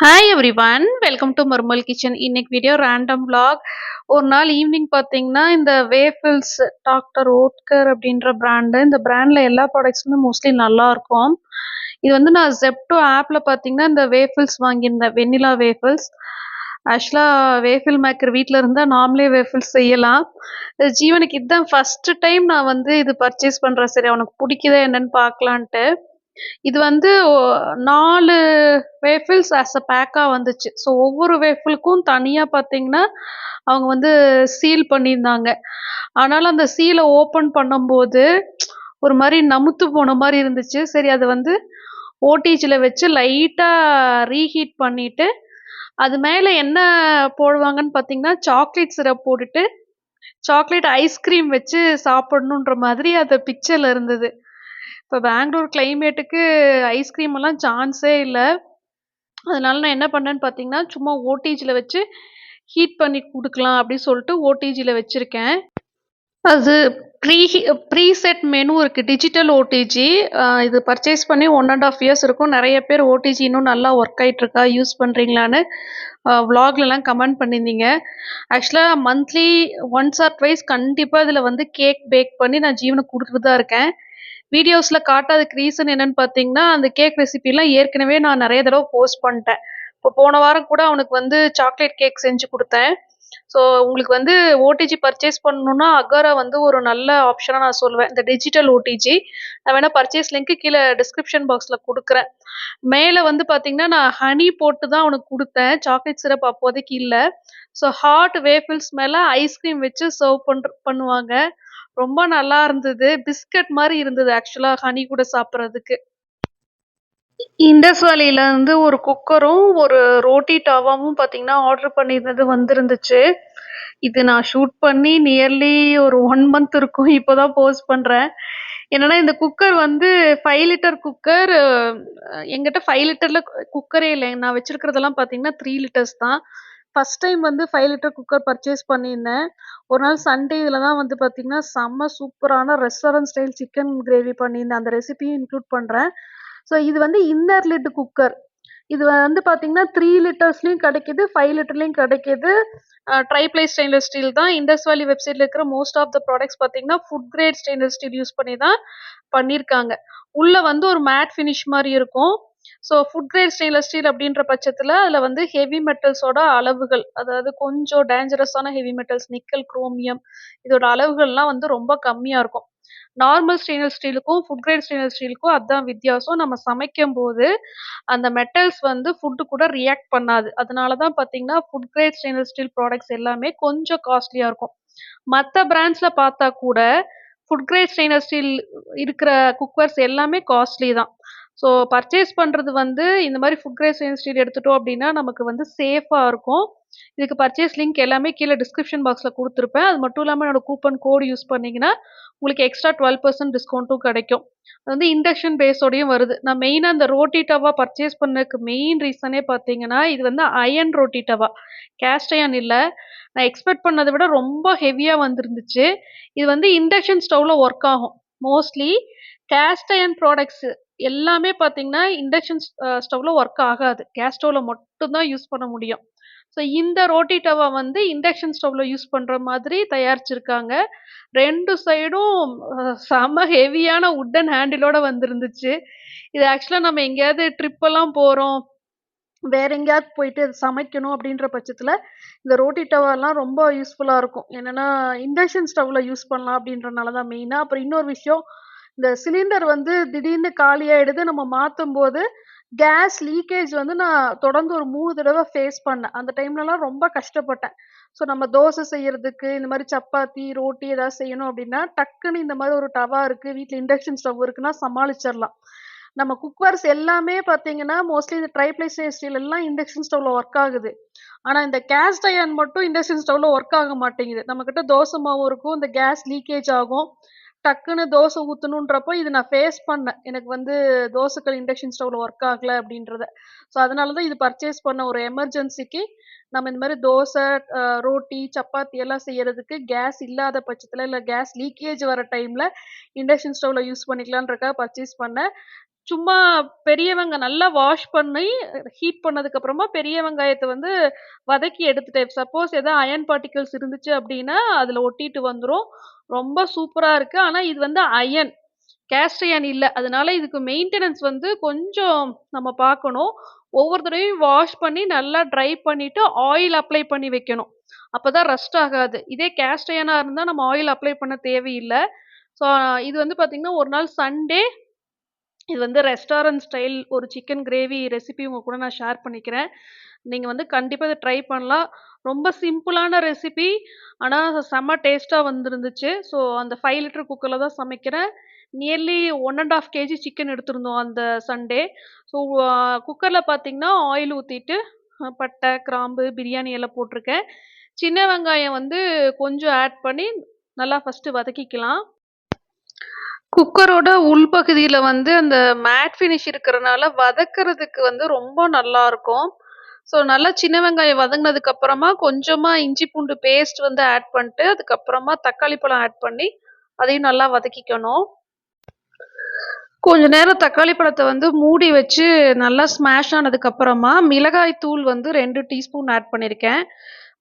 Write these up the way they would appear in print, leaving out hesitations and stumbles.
Hi everyone, welcome to Marmal kitchen. இன்னைக்கு video random vlog. ஒரு நாள் ஈவினிங் பார்த்தீங்கன்னா இந்த வேஃபில்ஸ் டாக்டர் ஓட்கர் அப்படின்ற பிராண்டு. இந்த பிராண்டில் எல்லா ப்ராடக்ட்ஸுமே மோஸ்ட்லி நல்லா இருக்கும். இது வந்து நான் ஜெப்டோ ஆப்பில் பார்த்தீங்கன்னா இந்த வேஃபில்ஸ் வாங்கியிருந்தேன், வெண்ணிலா வேஃபில்ஸ். ஆக்சுவலாக வேஃபில் மேக்கர் வீட்டில் இருந்தால் நாமளே வேஃபில்ஸ் செய்யலாம். ஜீவனுக்கு இதுதான் ஃபஸ்ட்டு டைம் நான் வந்து இது பர்ச்சேஸ் பண்ணுறேன். சரி அவனுக்கு பிடிக்குதா என்னன்னு பார்க்கலான்ட்டு. இது வந்து 4 வேஃபில்ஸ் ஆஸ் அ பேக்கா வந்துச்சு. ஸோ ஒவ்வொரு வேஃபிலுக்கும் தனியா பார்த்தீங்கன்னா, அவங்க வந்து சீல் பண்ணியிருந்தாங்க. ஆனாலும் அந்த சீல ஓப்பன் பண்ணும்போது, ஒரு மாரி நமுத்து போன மாரி இருந்துச்சு. சரி அத வந்து ஓடிஜில வச்சு லைட்டா ரீஹீட் பண்ணிட்டு, அது மேல என்ன போடுவாங்கன்னு பார்த்தீங்கன்னா, சாக்லேட் சிரப் போட்டுட்டு, சாக்லேட் ஐஸ்கிரீம் வச்சு சாப்பிடணுன்ற மாதிரி அது பிக்சர்ல இருந்தது. இப்ப பெங்களூர் கிளைமேட்டுக்கு ஐஸ்கிரீம் எல்லாம் சான்ஸே இல்ல. அதனால நான் என்ன பண்ணேன்னு பார்த்தீங்கன்னா, சும்மா ஓடிஜில வச்சு ஹீட் பண்ணி குடுக்கலாம் அப்படின்னு சொல்லிட்டு ஓடிஜில வச்சிருக்கேன். அது ப்ரீசெட் மெனு இருக்கு. Digital OTG. இது பர்ச்சேஸ் பண்ணி 1 1/2 இயர்ஸ் இருக்கும். நெறைய பேர் ஓடிஜி இன்னும் நல்லா ஒர்க் ஆயிட்டுருக்கா, யூஸ் பண்றீங்களான்னு வ்ளாக்லலாம் கமெண்ட் பண்ணியிருந்தீங்க. ஆக்சுவலா மந்த்லி ஒன்ஸ் ஆர் ட்வைஸ் கண்டிப்பா இதுல வந்து கேக் பேக் பண்ணி நான் ஜீவனுக்கு குடுத்துட்டு தான் இருக்கேன். வீடியோஸ்ல காட்டாததுக்கு ரீசன் என்னன்னு பார்த்தீங்கன்னா, அந்த கேக் ரெசிபிலாம் ஏற்கனவே நான் நெறைய தடவ போஸ்ட் பண்ட்டேன். இப்போ போன வாரம் கூட அவனுக்கு வந்து சாக்லேட் கேக் செஞ்சு குடுத்தேன். ஸோ உங்களுக்கு வந்து ஓடிஜி பர்ச்சேஸ் பண்ணணும்னா, அகாரா வந்து ஒரு நல்ல ஆப்ஷனா நான் சொல்லுவேன். இந்த டிஜிட்டல் ஓடிஜி. நான் வேணா பர்ச்சேஸ் லிங்க் கீழ டிஸ்கிரிப்ஷன் பாக்ஸ்ல குடுக்குறேன். மேல வந்து பார்த்தீங்கன்னா, நான் ஹனி போட்டு தான் அவனுக்கு குடுத்தேன். சாக்லேட் சிரப் அப்போதைக்கு இல்ல. ஸோ ஹாட் வேஃபில்ஸ் மேல ஐஸ்கிரீம் வச்சு சர்வ் பண்ணுவாங்க. ரொம்ப நல்லா இருந்தது. பிஸ்கட் மாரி இருந்தது ஆக்சுவலா ஹனி கூட சாப்பிடுறதுக்கு. இண்டஸ் வேலில இருந்து ஒரு குக்கரும், ஒரு ரோட்டி டவாவும் பார்த்தீங்கன்னா, ஆர்டர் பண்ணியிருந்தது வந்திருந்துச்சு. இது நான் ஷூட் பண்ணி நியர்லி ஒரு 1 மந்த் இருக்கும். இப்போ தான் போஸ்ட் பண்றேன். என்னன்னா, இந்த குக்கர் வந்து 5 லிட்டர் குக்கர். என்கிட்ட 5 லிட்டர்ல குக்கரே இல்ல. நான் வச்சிருக்கிறதெல்லாம் பார்த்தீங்கன்னா, 3 லிட்டர்ஸ் தான். ஃபர்ஸ்ட் டைம் வந்து 5 லிட்டர் குக்கர் பர்ச்சேஸ் பண்ணியிருந்தேன். ஒரு நாள் சண்டே இதில தான் வந்து பார்த்தீங்கன்னா, செம்ம சூப்பரான ரெஸ்டாரண்ட் ஸ்டைல் சிக்கன் கிரேவி பண்ணியிருந்தேன். அந்த ரெசிபியும் இன்க்ளூட் பண்றேன். ஸோ இது வந்து இன்னர் லிட் குக்கர். இது வந்து பார்த்தீங்கன்னா, 3 லிட்டர்ஸ்லயும் கிடைக்குது, 5 லிட்டர்லயும் கிடைக்குது. ட்ரைப்ளை ஸ்டெயின்லெஸ் ஸ்டீல் தான். இண்டஸ் வேலி வெப்சைட்ல இருக்கிற மோஸ்ட் ஆஃப் த ப்ராடக்ட்ஸ் பார்த்தீங்கன்னா, food grade stainless steel use பண்ணி தான் பண்ணியிருக்காங்க. உள்ள வந்து ஒரு மேட் ஃபினிஷ் மாரி இருக்கும். So food grade stainless steel அப்படின்ற பட்சத்தில, அதில வந்து ஹெவி மெட்டல்ஸோட அளவுகள், அதாவது கொஞ்சம் டேஞ்சரஸான ஹெவி மெட்டல்ஸ் நிக்கல், குரோமியம் இதோட அளவுகள்லாம் வந்து ரொம்ப கம்மியா இருக்கும். நார்மல் ஸ்டெயின்லெஸ் ஸ்டீலுக்கும், ஃபுட் கிரேட் ஸ்டெயின்லெஸ் ஸ்டீலுக்கும் அதான் வித்தியாசம். நம்ம சமைக்கும்போது அந்த மெட்டல்ஸ் வந்து ஃபுட் கூட ரியாக்ட் பண்ணாது. அதனால தான் பார்த்தீங்கன்னா, food grade stainless steel products எல்லாமே கொஞ்சம் காஸ்ட்லியா இருக்கும். மத்த பிராண்ட்ஸ்ல பார்த்தா கூட, ஃபுட் கிரேட் ஸ்டெயின்லெஸ் ஸ்டீல் இருக்கிற குக்கர்ஸ் எல்லாமே காஸ்ட்லி தான். ஸோ பர்ச்சேஸ் பண்றது வந்து இந்த மாரி ஃபுட் கிரேட் ஸ்டெயின்லெஸ் ஸ்டீல் எடுத்துட்டோம் அப்டின்னா, நமக்கு வந்து சேஃபா இருக்கும். இதுக்கு பர்ச்சேஸ் லிங்க் எல்லாமே கீழ டிஸ்கிரிப்ஷன் பாக்ஸ்ல குடுத்துருப்பேன். அது மட்டும் இல்லாம என்னோட கூப்பன் கோட் யூஸ் பண்ணீங்கன்னா, உங்களுக்கு எக்ஸ்ட்ரா 12% டிஸ்கவுண்ட்டும் கிடைக்கும். அது வந்து இண்டக்ஷன் பேஸோடயும் வருது. நான் மெயினா இந்த ரோட்டி டவா பர்ச்சேஸ் பண்ணதுக்கு மெயின் ரீசனே பார்த்தீங்கன்னா, இது வந்து iron roti tawa. Cast iron இல்ல. நான் எக்ஸ்பெக்ட் பண்ணத விட ரொம்ப ஹெவியா வந்திருந்துச்சு. இது வந்து இண்டக்ஷன் ஸ்டவ்ல ஒர்க் ஆகும். மோஸ்ட்லி கேஸ்ட் அயர்ன் ப்ராடக்ட்ஸ் எல்லாமே பார்த்தீங்கன்னா, இண்டக்ஷன் ஸ்டவ்ல ஒர்க் ஆகாது. கேஸ் ஸ்டவ்ல மட்டும் தான் யூஸ் பண்ண முடியும். ஸோ இந்த ரோட்டி டவா வந்து இண்டக்ஷன் ஸ்டவ்ல யூஸ் பண்ற மாதிரி தயாரிச்சிருக்காங்க. 2 சைடும் செம ஹெவியான வுட்டன் ஹேண்டிலோட வந்திருந்துச்சு. இது ஆக்சுவலா நம்ம எங்கேயாவது ட்ரிப் எல்லாம் போறோம், வேற எங்கேயாவது போயிட்டு சமைக்கணும் அப்படின்ற பட்சத்துல, இந்த ரோட்டி டவாலாம் ரொம்ப யூஸ்ஃபுல்லா இருக்கும். என்னன்னா, இண்டக்ஷன் ஸ்டவ்ல யூஸ் பண்ணலாம் அப்படின்றனால தான் மெயினா. அப்புறம் இன்னொரு விஷயம், இந்த சிலிண்டர் வந்து திடீர்னு காலியாயிடுது. நம்ம மாத்தும்போது, கேஸ் லீக்கேஜ் வந்து நான் தொடர்ந்து ஒரு 3 தடவ ஃபேஸ் பண்ணேன். அந்த டைம்லலாம் ரொம்ப கஷ்டப்பட்டேன். ஸோ நம்ம தோசை செய்யறதுக்கு, இந்த மாரி சப்பாத்தி, ரோட்டி ஏதாவது செய்யணும் அப்படின்னா, டக்குன்னு இந்த மாரி ஒரு டவா இருக்கு, வீட்ல இண்டக்ஷன் ஸ்டவ் இருக்குன்னா சமாளிச்சர்லாம். நம்ம குக்கர்ஸ் எல்லாமே பார்த்தீங்கன்னா, மோஸ்ட்லி இந்த ட்ரைப்ளை ஸ்டீல் எல்லாம் இண்டக்ஷன் ஸ்டவ்ல ஒர்க் ஆகுது. ஆனா இந்த கேஸ்ட் அயர்ன் மட்டும் இண்டக்ஷன் ஸ்டவ்ல ஒர்க் ஆக மாட்டேங்குது. நம்மகிட்ட தோசை மாவு இருக்கும், இந்த கேஸ் லீக்கேஜ் ஆகும். டக்குன்னு தோசை ஊத்தணுன்றப்போ இது நான் ஃபேஸ் பண்ணேன். எனக்கு வந்து தோசைக்கல் இண்டக்ஷன் ஸ்டவ்ல ஒர்க் ஆகல அப்படின்றத. ஸோ அதனால தான் இது பர்ச்சேஸ் பண்ண ஒரு எமர்ஜென்சிக்கு நம்ம இந்த மாரி தோசை, ரோட்டி, சப்பாத்தி எல்லாம் செய்யறதுக்கு கேஸ் இல்லாத பட்சத்துல, இல்ல கேஸ் லீக்கேஜ் வர டைம்ல இண்டக்ஷன் ஸ்டவ்ல யூஸ் பண்ணிக்கலான்றதுக்காக பர்ச்சேஸ் பண்ணேன். சும்மா நல்லா வாஷ் பண்ணி, ஹீட் பண்ணதுக்கு அப்புறமா பெரிய வெங்காயத்த வந்து வதக்கி எடுத்துட்டேன். சப்போஸ் ஏதா அயர்ன் பார்ட்டிகிள்ஸ் இருந்துச்சு அப்டின்னா, அதுல ஒட்டிட்டு வந்துரும். ரொம்ப சூப்பரா இருக்கு. ஆனா இது வந்து அயர்ன். கேஸ்ட் அயர்ன் இல்ல. அதனால இதுக்கு மெயின்டெனன்ஸ் வந்து கொஞ்சம் நம்ம பார்க்கணும். ஒவ்வொரு தடவையும் வாஷ் பண்ணி நல்லா ட்ரை பண்ணிட்டு, ஆயில் அப்ளை பண்ணி வைக்கணும். அப்பதான் ரஸ்ட் ஆகாது. இதே கேஸ்ட் அயர்னா இருந்தா நம்ம ஆயில் அப்ளை பண்ண தேவையில்ல. ஸோ இது வந்து பார்த்தீங்கன்னா, ஒரு நாள் சண்டே இது வந்து ரெஸ்டாரண்ட் ஸ்டைல் ஒரு சிக்கன் கிரேவி ரெசிபி உங்க கூட நான் ஷேர் பண்ணிக்கிறேன். நீங்க வந்து கண்டிப்பா இத ட்ரை பண்ணலாம். ரொம்ப சிம்பிளான ரெசிபி. ஆனா செம்ம டேஸ்ட்டா வந்திருந்துச்சு. ஸோ அந்த 5 லிட்டர் குக்கர்ல தான் சமைக்கிறேன். நியர்லி 1 1/2 கேஜி சிக்கன் எடுத்திருந்தோம் அந்த சண்டே. ஸோ குக்கர்ல பார்த்தீங்கன்னா, ஆயில் ஊத்திட்டு பட்டை, கிராம்பு, பிரியாணி இல போட்டிருக்கேன். சின்ன வெங்காயம் வந்து கொஞ்சம் ஆட் பண்ணி நல்லா ஃபர்ஸ்ட்டு வதக்கிக்கலாம். குக்கரோட உள்பகுதியில வந்து அந்த மேட் ஃபினிஷ் இருக்கிறனால வதக்குறதுக்கு வந்து ரொம்ப நல்லாருக்கும். ஸோ நல்லா சின்ன வெங்காயம் வதங்குனதுக்கு அப்புறமா கொஞ்சமா இஞ்சி பூண்டு பேஸ்ட் வந்து ஆட் பண்ணிட்டு, அதுக்கப்புறமா தக்காளி பழம் ஆட் பண்ணி, அதையும் நல்லா வதக்கிக்கணும். கொஞ்ச நேரம் தக்காளி பழத்த வந்து மூடி வச்சு நல்லா ஸ்மாஷ் ஆனதுக்கு அப்புறமா, மிளகாய் தூள் வந்து 2 டீஸ்பூன் ஆட் பண்ணியிருக்கேன்.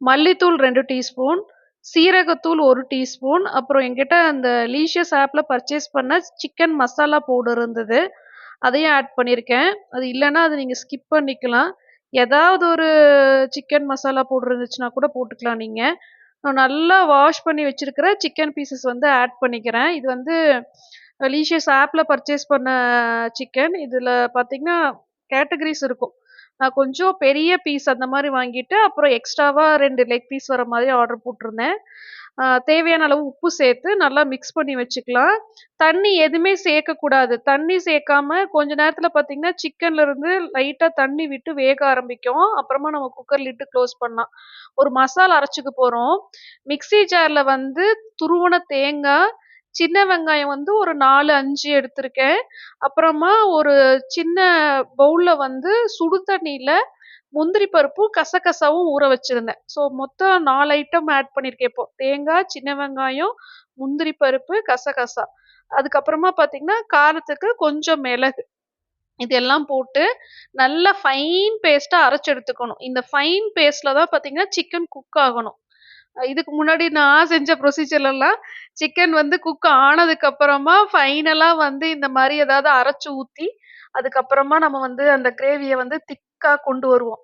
மல்லித்தூள் 2 டீஸ்பூன், சீரகத்தூள் 1 டீஸ்பூன், அப்புறம் என்கிட்ட அந்த லீஷியஸ் ஆப்ல பர்ச்சேஸ் பண்ண சிக்கன் மசாலா பவுடர் இருந்தது. அதையும் ஆட் பண்ணியிருக்கேன். அது இல்லன்னா அத நீங்க ஸ்கிப் பண்ணிக்கலாம். ஏதாவது ஒரு சிக்கன் மசாலா பவுடர் இருந்துச்சுன்னா கூட போட்டுக்கலாம் நீங்க. நான் நல்லா வாஷ் பண்ணி வச்சிருக்கிற சிக்கன் பீஸஸ் வந்து ஆட் பண்ணிக்கிறேன். இது வந்து லீஷியஸ் ஆப்ல பர்ச்சேஸ் பண்ண சிக்கன். இதுல பார்த்தீங்கன்னா, கேட்டகரிஸ் இருக்கும். நான் கொஞ்சம் பெரிய பீஸ் அந்த மாரி வாங்கிட்டு, அப்புறம் எக்ஸ்ட்ராவா 2 லெக் பீஸ் வர மாதிரி ஆர்டர் போட்டிருந்தேன். தேவையான அளவு உப்பு சேர்த்து நல்லா மிக்ஸ் பண்ணி வச்சுக்கலாம். தண்ணி எதுவுமே சேர்க்கக்கூடாது. தண்ணி சேர்க்காம கொஞ்ச நேரத்துல பார்த்தீங்கன்னா, சிக்கன்ல இருந்து லைட்டா தண்ணி விட்டு வேக ஆரம்பிக்கும். அப்புறமா நம்ம குக்கர் லிட்டு க்ளோஸ் பண்ணலாம். ஒரு மசாலா அரைச்சுக்க போறோம். மிக்ஸி ஜார்ல வந்து துருவுன தேங்காய், சின்ன வெங்காயம் வந்து ஒரு 4, 5 எடுத்திருக்கேன். அப்புறமா ஒரு சின்ன பவுல்ல வந்து சுடு தண்ணீல முந்திரி பருப்பும், கசகசாவும் ஊற வச்சிருந்தேன். ஸோ மொத்தம் 4 ஐட்டம் ஆட் பண்ணியிருக்கேன் இப்போ. தேங்காய், சின்ன வெங்காயம், முந்திரி பருப்பு, கசகசா. அதுக்கப்புறமா பார்த்தீங்கன்னா, காரத்துக்கு கொஞ்சம் மிளகு. இதெல்லாம் போட்டு நல்லா ஃபைன் பேஸ்ட்டா அரைச்சு எடுத்துக்கணும். இந்த ஃபைன் பேஸ்ட்ல தான் பார்த்தீங்கன்னா, சிக்கன் குக் ஆகணும். இதுக்கு முன்னாடி நான் செஞ்ச ப்ரொசீஜர்லலாம் சிக்கன் வந்து குக் ஆனதுக்கு அப்புறமா ஃபைனலா வந்து இந்த மாரி ஏதாவது அரைச்சு ஊத்தி, அதுக்கப்புறமா நம்ம வந்து அந்த கிரேவிய வந்து திக்கா கொண்டு வருவோம்.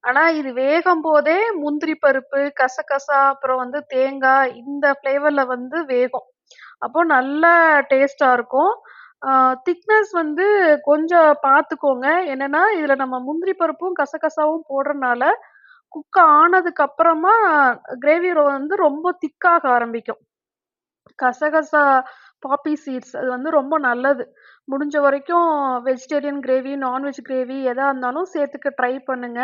ஆனா இது வேகம்போதே முந்திரி பருப்பு, கசகசா, அப்புறம் வந்து தேங்காய் இந்த ஃப்ளேவர்ல வந்து வேகும். அப்போ நல்லா டேஸ்ட்டா இருக்கும். ஆ திக்னஸ் வந்து கொஞ்சம் பார்த்துக்கோங்க. என்னன்னா, இதுல நம்ம முந்திரி பருப்பும், கசகசாவும் போடுறனால, குக் ஆனதுக்கு அப்புறமா கிரேவி வந்து ரொம்ப திக்காக ஆரம்பிக்கும். கசகசா, பாப்பி சீட்ஸ் அது வந்து ரொம்ப நல்லது. முடிஞ்ச வரைக்கும் வெஜிடேரியன் கிரேவி, நான்வெஜ் கிரேவி எதா இருந்தாலும் சேர்த்துக்க ட்ரை பண்ணுங்க.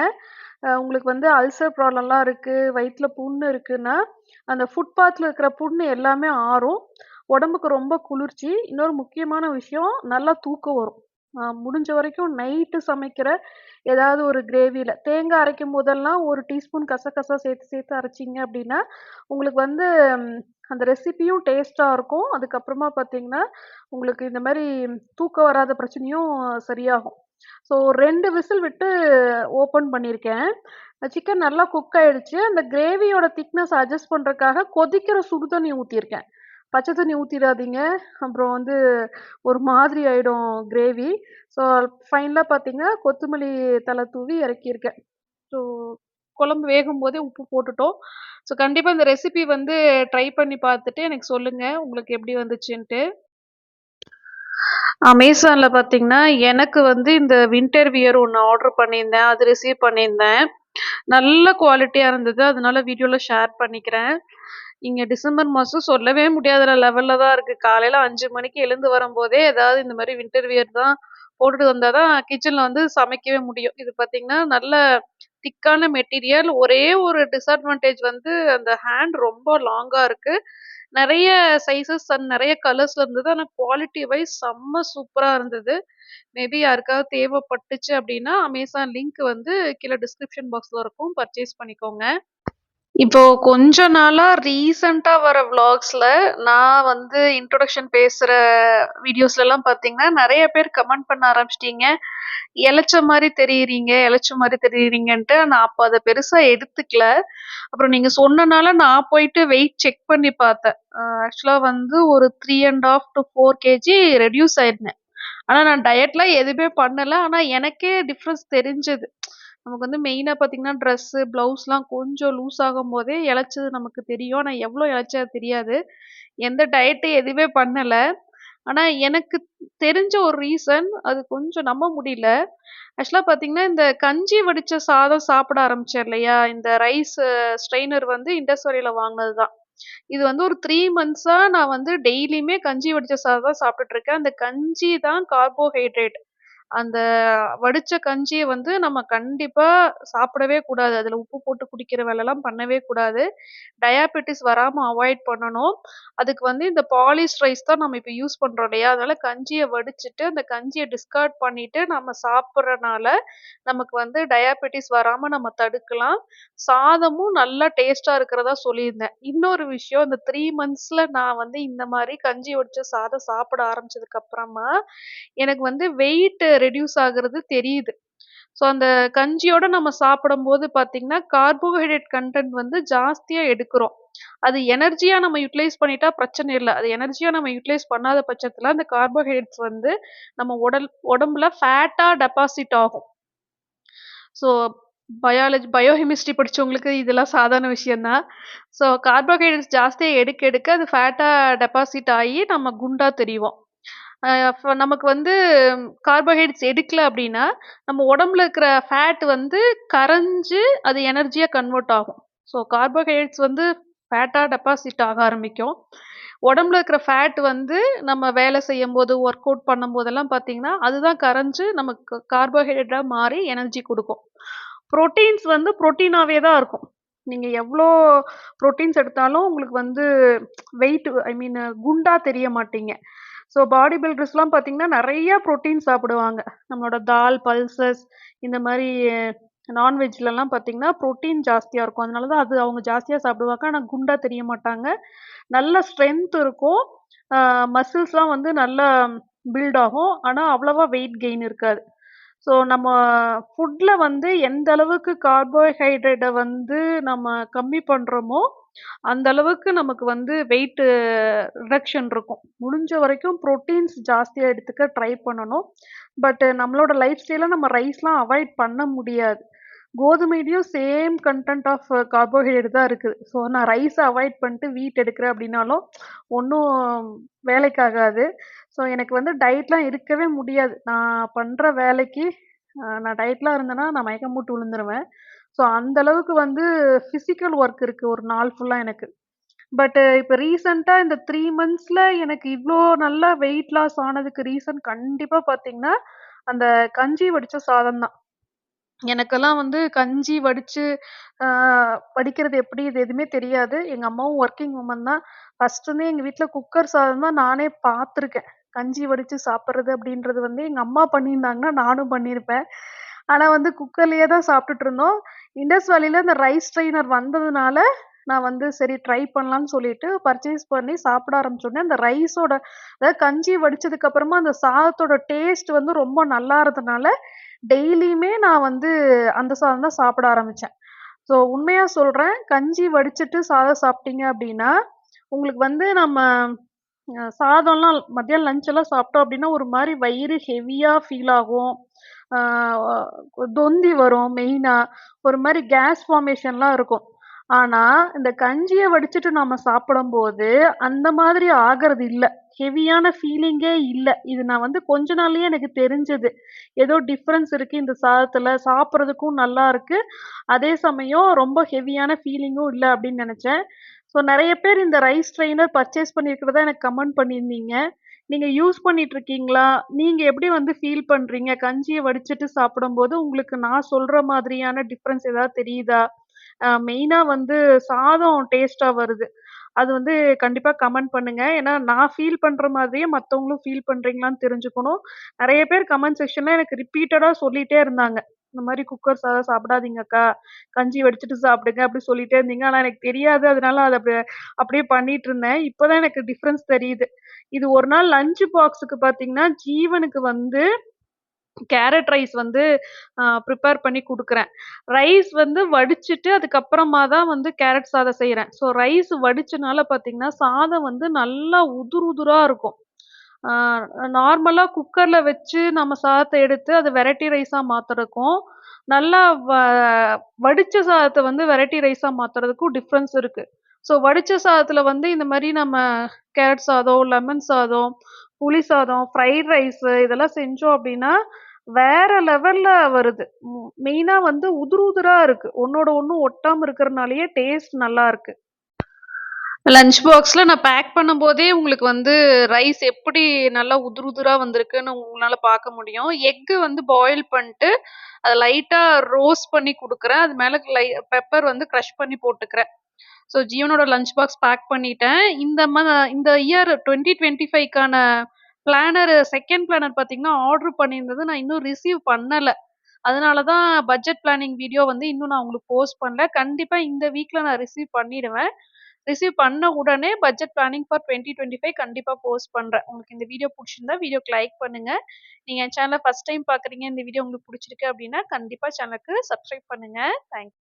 உங்களுக்கு வந்து அல்சர் ப்ராப்ளம்லாம் இருக்கு, வயித்துல புண்ணு இருக்குன்னா, அந்த ஃபுட் பாத்ல இருக்கிற புண்ணு எல்லாமே ஆறும். உடம்புக்கு ரொம்ப குளிர்ச்சி. இன்னொரு முக்கியமான விஷயம், நல்லா தூக்கம் வரும். முடிஞ்ச வரைக்கும் நைட்டு சமைக்கிற ஏதாவது ஒரு கிரேவில தேங்காய் அரைக்கும் போதெல்லாம் 1 டீஸ்பூன் கசகசா சேர்த்து சேர்த்து அரைச்சீங்க அப்படின்னா, உங்களுக்கு வந்து அந்த ரெசிபியும் டேஸ்ட்டா இருக்கும். அதுக்கப்புறமா பார்த்தீங்கன்னா, உங்களுக்கு இந்த மாரி தூக்கம் வராத பிரச்சனையும் சரியாகும். ஸோ 2 விசில் விட்டு ஓப்பன் பண்ணியிருக்கேன். சிக்கன் நல்லா குக் ஆயிடுச்சு. அந்த கிரேவியோட திக்னஸ் அட்ஜஸ்ட் பண்றதுக்காக கொதிக்கிற சுடு தண்ணி ஊத்தியிருக்கேன். பச்ச தண்ணி ஊத்திராதீங்க. அப்புறம் வந்து ஒரு மாதிரி ஆயிடும் கிரேவி. ஸோ ஃபைனலா பார்த்தீங்கன்னா, கொத்தமல்லி தழ தூவி இறக்கியிருக்கேன். ஸோ குழம்பு வேகும்போதே உப்பு போட்டுட்டோம். ஸோ கண்டிப்பா இந்த ரெசிபி வந்து ட்ரை பண்ணி பார்த்துட்டு எனக்கு சொல்லுங்க. உங்களுக்கு எப்படி வந்துச்சுன்ட்டு. அமேசான்ல பார்த்தீங்கன்னா, எனக்கு வந்து இந்த வின்டர் வியர் ஒண்ணு ஆர்டர் பண்ணியிருந்தேன். அது ரிசீவ் பண்ணியிருந்தேன். நல்ல குவாலிட்டியா இருந்தது. அதனால வீடியோல ஷேர் பண்ணிக்கிறேன். இங்க டிசம்பர் மாசம் சொல்லவே முடியாத லெவல்ல தான் இருக்கு. காலையில 5 மணிக்கு எழுந்து வரும்போதே, ஏதாவது இந்த மாரி வின்டர் வியர் தான் போட்டுட்டு வந்தா தான் கிச்சன்ல வந்து சமைக்கவே முடியும். இது பார்த்தீங்கன்னா, நல்ல திக்கான மெட்டீரியல். ஒரே ஒரு டிஸ்அட்வான்டேஜ் வந்து அந்த ஹேண்ட் ரொம்ப லாங்கா இருக்கு. நெறைய சைஸஸ் அண்ட் நெறைய கலர்ஸ்ல இருந்தது. ஆனா குவாலிட்டி வைஸ் செம்ம சூப்பரா இருந்தது. மேபி யாருக்காவது தேவைப்பட்டுச்சு அப்டின்னா, அமேசான் லிங்க் வந்து கீழ டிஸ்கிரிப்ஷன் பாக்ஸ்ல இருக்கும். பர்ச்சேஸ் பண்ணிக்கோங்க. இப்போ கொஞ்ச நாளா ரீசென்ட்டா வர விளாக்ஸ்ல நான் வந்து இன்ட்ரோடக்ஷன் பேசுற வீடியோஸ்லலாம் பார்த்தீங்கன்னா, நெறைய பேர் கமெண்ட் பண்ண ஆரம்பிச்சுட்டீங்க. "எளச்ச மாரி தெரியிறீங்க, எளச்ச மாரி தெரியிறீங்கன்ட்டு." நான் அப்ப அத பெருசா எடுத்துக்கல. அப்புறம் நீங்க சொன்னனால நான் போயிட்டு வெயிட் செக் பண்ணி பார்த்தேன். ஆக்சுவலா வந்து ஒரு 3 1/2 to 4 கேஜி ரெட்யூஸ் ஆயிருந்தேன். ஆனா நான் டயட்லாம் எதுவுமே பண்ணல. ஆனா எனக்கே டிஃபரன்ஸ் தெரிஞ்சது. நமக்கு வந்து மெயினா பார்த்தீங்கன்னா, ட்ரெஸ்ஸு, ப்ளவுஸ்லாம் கொஞ்சம் லூஸ் ஆகும்போதே இளச்சது நமக்கு தெரியும். ஆனா எவ்ளோ இளச்சா தெரியாது. எந்த டயட்டு எதுவுமே பண்ணல. ஆனா எனக்கு தெரிஞ்ச ஒரு ரீசன், அது கொஞ்சம் நம்ப முடியல. ஆக்சுவலா பார்த்தீங்கன்னா, இந்த கஞ்சி வடிச்ச சாதம் சாப்பிட ஆரம்பிச்சேன் இல்லையா? இந்த ரைஸ் ஸ்ட்ரெயினர் வந்து இண்டஸ் வேலில வாங்குனது தான். இது வந்து ஒரு 3 மந்த்ஸா நான் வந்து டெய்லியுமே கஞ்சி வடிச்ச சாதம் தான் சாப்பிட்டுட்டு இருக்கேன். அந்த கஞ்சி தான் கார்போஹைட்ரேட். அந்த வடிச்ச கஞ்சிய வந்து நம்ம கண்டிப்பா சாப்பிடவே கூடாது. அதுல உப்பு போட்டு குடிக்கிற வேலைலாம் பண்ணவே கூடாது. டயாபெட்டிஸ் வராம அவாய்ட் பண்ணணும். அதுக்கு வந்து இந்த பாலிஷ்ட் ரைஸ் தான் நம்ம இப்ப யூஸ் பண்றோம் இல்லையா? அதனால கஞ்சிய வடிச்சுட்டு, அந்த கஞ்சிய டிஸ்கார்ட் பண்ணிட்டு நம்ம சாப்பிடுறனால, நமக்கு வந்து டயாபெட்டிஸ் வராம நம்ம தடுக்கலாம். சாதமும் நல்லா டேஸ்ட்டா இருக்கிறதா சொல்லியிருந்தேன். இன்னொரு விஷயம் இந்த 3 மந்த்ஸ்ல நான் வந்து இந்த மாரி கஞ்சி வடிச்ச சாதம் சாப்பிட ஆரம்பிச்சதுக்கு அப்புறமா, எனக்கு வந்து வெயிட் ரெட்யூஸ் ஆகுறது தெரியுது. ஸோ அந்த கஞ்சியோட நம்ம சாப்பிடும்போது பார்த்தீங்கன்னா, கார்போஹைட்ரேட் கன்டென்ட் வந்து ஜாஸ்தியா எடுக்கிறோம். அது எனர்ஜியா நம்ம யுட்டிலைஸ் பண்ணிட்டா பிரச்சனை இல்ல. அது எனர்ஜியா நம்ம யுட்டிலைஸ் பண்ணாத பட்சத்தில, அந்த கார்போஹைட்ரேட்ஸ் வந்து நம்ம உடம்புல ஃபேட்டா டெபாசிட் ஆகும். ஸோ பயோகெமிஸ்ட்ரி படிச்சவங்களுக்கு இதெல்லாம் சாதாரண விஷயம் தான். ஸோ கார்போஹைட்ரேட்ஸ் ஜாஸ்தியா எடுக்க எடுக்க அது ஃபேட்டா டெபாசிட் ஆயி நம்ம குண்டா தெரிவோம். நமக்கு வந்து கார்போஹைட்ரேட்ஸ் எடுக்கல அப்டின்னா, நம்ம உடம்புல இருக்கிற ஃபேட் வந்து கரைஞ்சு அது எனர்ஜியா கன்வெர்ட் ஆகும். ஸோ கார்போஹைட்ரேட்ஸ் வந்து ஃபேட்டா டெபாசிட் ஆக ஆரம்பிக்கும். உடம்புல இருக்கிற ஃபேட் வந்து நம்ம வேலை செய்யும்போது, ஒர்க் அவுட் பண்ணும்போதெல்லாம் பார்த்தீங்கன்னா, அதுதான் கரைஞ்சு நமக்கு கார்போஹைட்ரேட்டா மாறி எனர்ஜி குடுக்கும். புரோட்டீன்ஸ் வந்து புரோட்டீனாவே தான் இருக்கும். நீங்க எவ்ளோ புரோட்டீன்ஸ் எடுத்தாலும் உங்களுக்கு வந்து வெயிட் ஐ மீன் குண்டா தெரிய மாட்டீங்க. ஸோ பாடி பில்டர்ஸ்லாம் பார்த்தீங்கன்னா, நெறைய புரோட்டீன் சாப்பிடுவாங்க. நம்மளோட தால், பல்சஸ் இந்த மாரி நான்வெஜ்லலாம் பார்த்தீங்கன்னா, புரோட்டீன் ஜாஸ்தியா இருக்கும். அதனால தான் அது அவங்க ஜாஸ்தியா சாப்பிடுவாங்க. ஆனா குண்டா தெரிய மாட்டாங்க. நல்ல ஸ்ட்ரென்த் இருக்கும். ஆ மசில்ஸ்லாம் வந்து நல்லா பில்ட் ஆகும். ஆனா அவ்வளவா வெயிட் கெயின் இருக்காது. ஸோ நம்ம ஃபுட்ல வந்து எந்த அளவுக்கு கார்போஹைட்ரேட்ட வந்து நம்ம கம்மி பண்றோமோ, அந்த அளவுக்கு நமக்கு வந்து வெயிட் ரிடக்ஷன் இருக்கும். முடிஞ்ச வரைக்கும் புரோட்டீன்ஸ் ஜாஸ்தியா எடுத்துக்க ட்ரை பண்ணணும். பட் நம்மளோட லைஃப் ஸ்டைல்ல நம்ம ரைஸ்லாம் அவாய்ட் பண்ண முடியாது. கோதுமையிலயும் சேம் கன்டென்ட் ஆஃப் கார்போஹைட்ரேட் தான் இருக்குது. ஸோ நான் ரைஸ அவாய்ட் பண்ணிட்டு வீட் எடுக்கிறேன் அப்படின்னாலும், ஒண்ணும் வேலைக்கு ஆகாது. ஸோ எனக்கு வந்து டயட்லாம் இருக்கவே முடியாது. நான் பண்ற வேலைக்கு நான் டயட்லாம் இருந்தேன்னா, நான் மயக்கம் போட்டு விழுந்துருவேன். ஸோ அந்த அளவுக்கு வந்து பிசிக்கல் ஒர்க் இருக்கு ஒரு நாள் ஃபுல்லா எனக்கு. பட் இப்ப ரீசென்ட்டா இந்த 3 மந்த்ஸ்ல எனக்கு இவ்ளோ நல்லா வெயிட் லாஸ் ஆனதுக்கு ரீசன் கண்டிப்பா பார்த்தீங்கன்னா, அந்த கஞ்சி வடிச்ச சாதம் தான். எனக்கெல்லாம் வந்து கஞ்சி வடிச்சு ஆ வடிக்கிறது எப்படி இது எதுவுமே தெரியாது. எங்க அம்மாவும் ஒர்க்கிங் வுமன் தான். ஃபர்ஸ்ட் இருந்தே எங்க வீட்ல குக்கர் சாதம் தான் நானே பார்த்துருக்கேன். கஞ்சி வடிச்சு சாப்பிடுறது அப்படின்றது வந்து எங்க அம்மா பண்ணியிருந்தாங்கன்னா, நானும் பண்ணியிருப்பேன். ஆனா வந்து குக்கர்லயே தான் சாப்பிட்டுட்டு இருந்தோம். இண்டஸ் வேலில இந்த ரைஸ் ஸ்ட்ரெயினர் வந்ததுனால, நான் வந்து சரி ட்ரை பண்ணலான்னு சொல்லிட்டு பர்ச்சேஸ் பண்ணி சாப்பிட ஆரம்பிச்சோனே, அந்த ரைஸோட அதாவது கஞ்சி வடிச்சதுக்கு அப்புறமா அந்த சாதத்தோட டேஸ்ட் வந்து ரொம்ப நல்லா இருந்தனால, டெய்லியுமே நான் வந்து அந்த சாதம் தான் சாப்பிட ஆரம்பிச்சேன். ஸோ உண்மையா சொல்றேன். கஞ்சி வடிச்சுட்டு சாதம் சாப்பிட்டீங்க அப்டின்னா, உங்களுக்கு வந்து நம்ம சாதம்லாம் மத்தியானம் லஞ்ச் எல்லாம் சாப்பிட்டோம் அப்டின்னா, ஒரு மாரி வயிறு ஹெவியா ஃபீல் ஆகும். ஆ தொந்தி வரும் மெயினா. ஒரு மாரி கேஸ் ஃபார்மேஷன்லாம் இருக்கும். ஆனா, இந்த கஞ்சிய வடிச்சுட்டு நாம சாப்பிடும்போது, அந்த மாதிரி ஆகுறது இல்ல. ஹெவியான ஃபீலிங்கே இல்ல. இது நான் வந்து கொஞ்ச நாள்லயே எனக்கு தெரிஞ்சது. ஏதோ டிஃபரன்ஸ் இருக்கு இந்த சாதத்துல. சாப்பிடுறதுக்கும் நல்லா இருக்கு. அதே சமயம் ரொம்ப ஹெவியான ஃபீலிங்கும் இல்ல அப்டின்னு நெனச்சேன். ஸோ நெறைய பேர் இந்த ரைஸ் ஸ்ட்ரெயினர் பர்ச்சேஸ் பண்ணியிருக்கிறதா எனக்கு கமெண்ட் பண்ணியிருந்தீங்க. நீங்க யூஸ் பண்ணிட்டு இருக்கீங்களா? நீங்க எப்படி வந்து ஃபீல் பண்றீங்க? கஞ்சிய வடிச்சுட்டு சாப்பிடும்போது உங்களுக்கு நான் சொல்ற மாதிரியான டிஃபரன்ஸ் ஏதாவது தெரியுதா? மெயினா வந்து சாதம் டேஸ்ட்டா வருது. அது வந்து கண்டிப்பா கமெண்ட் பண்ணுங்க. ஏன்னா நான் ஃபீல் பண்ற மாதிரியே மத்தவங்களும் ஃபீல் பண்றீங்களான்னு தெரிஞ்சுக்கணும். நெறைய பேர் கமெண்ட் செக்ஷன்ல எனக்கு ரிப்பீட்டடா சொல்லிட்டே இருந்தாங்க. இந்த மாரி குக்கர் சாதம் சாப்பிடாதீங்க அக்கா. கஞ்சி வடிச்சுட்டு சாப்பிடுங்க அப்படி சொல்லிட்டே இருந்தீங்க. ஆனா எனக்கு தெரியாது. அதனால அத அப்படியே பண்ணிட்டு இருந்தேன். இப்ப தான் எனக்கு டிஃபரன்ஸ் தெரியுது. இது ஒரு நாள் லஞ்ச் பாக்ஸுக்கு பார்த்தீங்கன்னா, ஜீவனுக்கு வந்து கேரட் ரைஸ் வந்து ப்ரிப்பேர் பண்ணி குடுக்குறேன். ரைஸ் வந்து வடிச்சுட்டு அதுக்கப்புறமா தான் வந்து கேரட் சாதம் செய்றேன். ஸோ ரைஸ் வடிச்சனால பார்த்தீங்கன்னா, சாதம் வந்து நல்லா உதுரு உதுரா இருக்கும். ஆ நார்மலா குக்கர்ல வச்சு நம்ம சாதத்த எடுத்து அத வெரைட்டி ரைஸா மாத்துறதுக்கும், நல்லா வடிச்ச சாதத்த வந்து வெரைட்டி ரைஸா மாத்துறதுக்கும் டிஃபரன்ஸ் இருக்கு. ஸோ வடிச்ச சாதத்துல வந்து இந்த மாரி நம்ம கேரட் சாதம், லெமன் சாதம், புளி சாதம், ஃப்ரைட் ரைஸு இதெல்லாம் செஞ்சோம் அப்டின்னா, வேற லெவல்ல வருது. மெயினா வந்து உதிரு உதிரா இருக்கு. ஒண்ணோட ஒண்ணு ஒட்டாம இருக்கிறனாலயே டேஸ்ட் நல்லா இருக்கு. லஞ்ச் பாக்ஸ்ல நான் பேக் பண்ணும்போதே உங்களுக்கு வந்து ரைஸ் எப்படி நல்லா உதிரு உதிரா வந்திருக்குன்னு உங்களால பார்க்க முடியும். எக்கு வந்து பாயில் பண்ணிட்டு, அத லைட்டா ரோஸ்ட் பண்ணி குடுக்குறேன். அது மேல பெப்பர் வந்து கிரஷ் பண்ணி போட்டுக்கிறேன். ஸோ ஜீவனோட லஞ்ச் பாக்ஸ் பேக் பண்ணிட்டேன். இந்த இயர் 2025க்கான பிளானர் 2ண்ட் பிளானர் பார்த்தீங்கன்னா, ஆர்டர் பண்ணியிருந்தது. நான் இன்னும் ரிசீவ் பண்ணல. அதனால தான் பட்ஜெட் பிளானிங் வீடியோ வந்து இன்னும் நான் உங்களுக்கு போஸ்ட் பண்ணல. கண்டிப்பா இந்த வீக்ல நான் ரிசீவ் பண்ணிடுவேன். ரிசீவ் பண்ண உடனே பட்ஜெட் பிளானிங் ஃபார் 2025 கண்டிப்பா போஸ்ட் பண்றேன். உங்களுக்கு இந்த வீடியோ புடிச்சிருந்தா வீடியோக்கு லைக் பண்ணுங்க. நீங்க என் சேனல ஃபர்ஸ்ட் டைம் பார்க்குறீங்க, இந்த வீடியோ உங்களுக்கு புடிச்சிருக்கு அப்டின்னா, கண்டிப்பா சேனலுக்கு சப்ஸ்கிரைப் பண்ணுங்க. தேங்க்ஸ்.